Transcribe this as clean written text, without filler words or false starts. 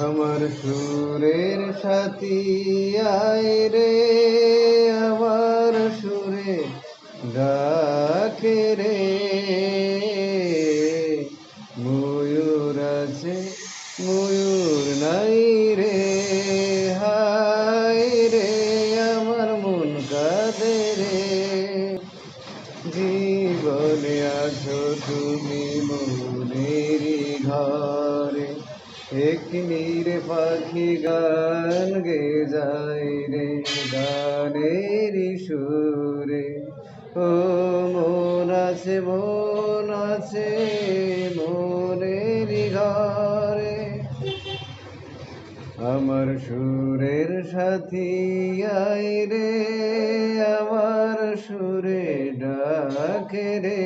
আমার সুরের সাথী আয় রে, আমার সুরে ডাকে রে। ময়ূর আছে ময়ূর নাই রে, হায় রে আমার মন কাঁদে রে। জীবনে আছো তুমি মনেরই ঘরে, একটি নীরে পাখি গান গে যায় রে, গানেরই সুরে। ও মন আছে মনেরই ঘরে, আমার সুরের সাথী আয় রে, আমার সুরে ডাকে রে।